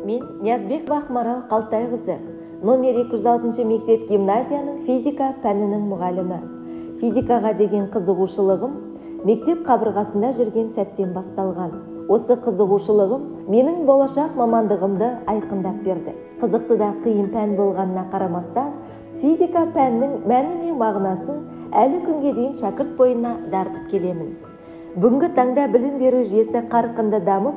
Мен Ниязбекова Ақмарал Қалтайқызы, номер 206 мектеп гимназияның физика пәнінің мұғалімі. Физикаға деген қызығушылығым мектеп қабырғасында жүрген сәттен басталған. Осы қызығушылығым менің болашақ мамандығымды айқындап берді. Қызықты да қиын пән болғанына қарамастан, физика пәнінің мәні мен мағынасын әлі күнге дейін шәкірт бойына дарытып келемін. Бүгінгі таңда білім беру жүйесі қарқынды дамып,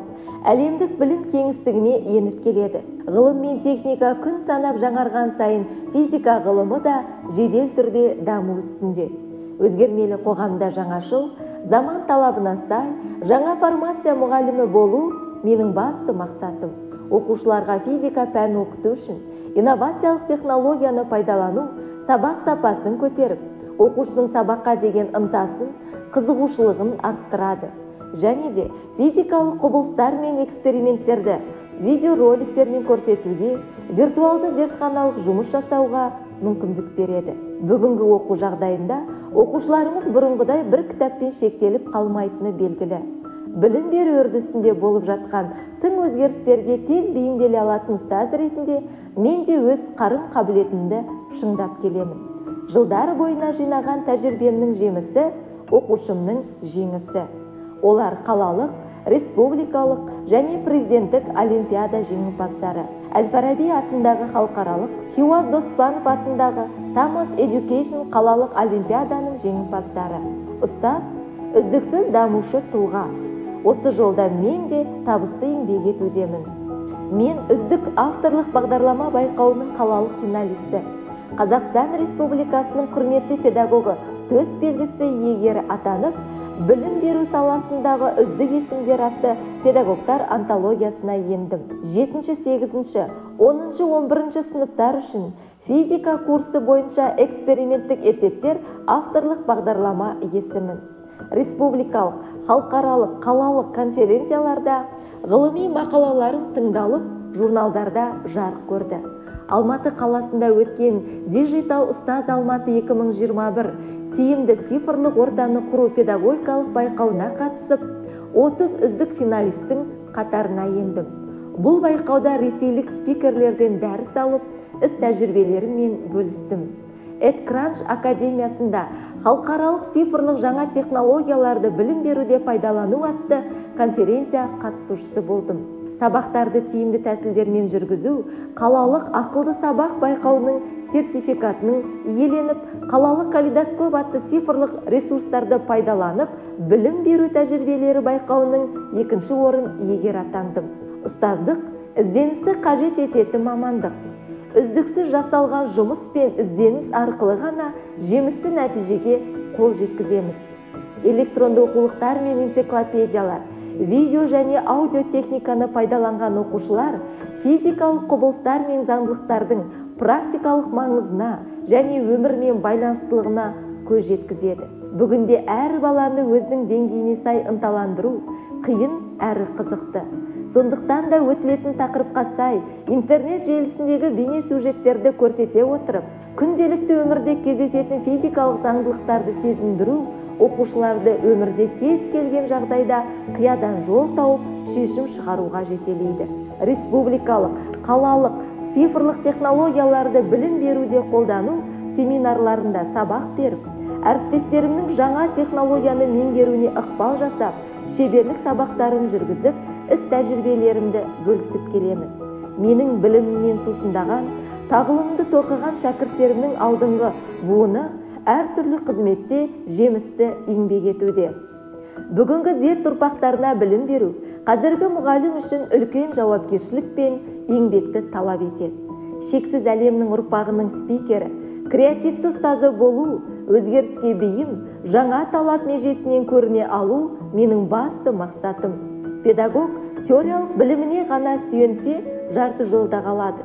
әлемдік білім кеңістігіне еніп келеді. Ғылым мен техника күн санап жаңарған сайын физика ғылымы да жедел түрде даму үстінде. Өзгермелі қоғамда жаңашыл, заман талабына сай, жаңа формация мұғалімі болу менің басты мақсатым. Оқушыларға физика пәнін оқыту үшін инновациялық технологияны пайдалану сабақ сапасын көтеріп, оқушының сабаққа деген ынтасын, қызығушылығын арттырады. Және де физикалық құбылыстар мен эксперименттерді видеороликтермен көрсетуге, виртуалды зертханалық жұмыс жасауға мүмкіндік береді. Бүгінгі оқу жағдайында оқушыларымыз бұрынғыдай бір кітаппен шектеліп қалмайтыны белгілі. Білім беру үрдісінде болып жатқан тың өзгерістерге тез бейімделе алатын ұстаз ретінде мен де өз қарым-қабілетімді шыңдап келемін. Жылдар бойына жинаған тәжірибемнің жемісі оқушымның жеңісі. Олар қалалық, республикалық және президенттік олимпиада жеңімпаздары. Әл-Фараби атындағы халықаралық, Хиуаз Доспанов атындағы Тамас Education қалалық олимпиаданың жеңімпаздары. Ұстаз үздіксіз дамушы тұлға. Осы жолда мен де табысты еңбек етудемін. Мен үздік авторлық бағдарлама байқауының қалалық финалисті. Қазақстан Республикасының құрметті педагогі төс белгісі иегері атанып, білім беру саласындағы үздік есімдер атты педагогтар антологиясына ендім. 7-ші, 8-ші, 10-ші, 11-ші сыныптар үшін физика курсы бойынша эксперименттік есептер авторлық бағдарлама есімін. Республикалық, халықаралық, қалалық конференцияларда ғылыми мақалаларым тыңдалып, журналдарда жарық көрді. Алматы қаласында өткен Digital ұстаз Алматы 2021 тиімді цифрлық ортаны құру педагогикалық байқауына қатысып, 30 үздік финалистің қатарына ендім. Бұл байқауда ресейлік спикерлерден дәріс алып, іс тәжірибелерімен бөлістім. EdCrunch академиясында халықаралық цифрлық жаңа технологияларды білім беруде пайдалану атты конференция қатысушысы болдым. Сабақтарды тиімді тәсілдермен жүргізу, қалалық ақылды сабақ байқауының сертификатының иеленіп, қалалық калейдоскоп атты цифрлық ресурстарды пайдаланып, білім беру тәжірибелері байқауының 2-ші орын иегері атандым. Ұстаздық ізденісті қажет ететін мамандық. Үздіксіз жасалған жұмыс пен ізденіс арқылы ғана жемісті нәтижеге қол жеткіземіз. Электронды оқулықтар мен энциклопедиялар, видео және аудиотехниканы пайдаланған оқушылар физикалық құбылыстар мен заңдылықтардың практикалық маңызына және өмірмен байланыстылығына көз жеткізеді. Бүгінде әр баланы өзінің деңгейіне сай ынталандыру қиын әрі қызықты. Сондықтан да өтілетін тақырыпқа сай интернет желісіндегі бейне сюжеттерді көрсете отырып, күнделікті өмірде кездесетін физикалық заңдылықтарды сезіндіру оқушыларды өмірде кез келген жағдайда қиядан жол тауып, шешім шығаруға жетелейді. Республикалық, қалалық, цифрлық технологияларды білім беруде қолдану семинарларында сабақ беріп, әріптестерімнің жаңа технологияны меңгеруіне ықпал жасап, шеберлік сабақтарын жүргізіп, іс тәжірибелерімді бөлісіп келемін. Менің біліміммен сусындаған, тағылымды тоқыған шәкірттерімнің алдыңғы буыны әртүрлі қызметте жемісті еңбек етуде. Бүгінгі Z ұрпақтарына білім беру қазіргі мұғалім үшін үлкен жауапкершілік пен еңбекті талап етеді. Шексіз әлемнің ұрпағының спикері, креативті ұстазы болу, өзгеріске бейім, жаңа талап межесінен көріне алу менің басты мақсатым. Педагог теориялық біліміне ғана сүйенсе, жарты жолда қалады.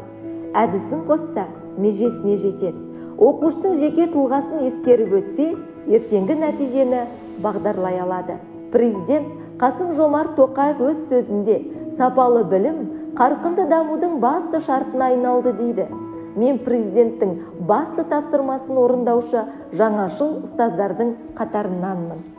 Әдісін қосса, межесіне жетеді. Оқушының жеке тұлғасын ескеріп өтсе, ертеңгі нәтижені бағдарлай алады. Президент Қасым-Жомарт Тоқаев өз сөзінде сапалы білім қарқынды дамудың басты шартына айналды дейді. Мен президенттің басты тапсырмасын орындаушы жаңашыл ұстаздардың қатарынанмын.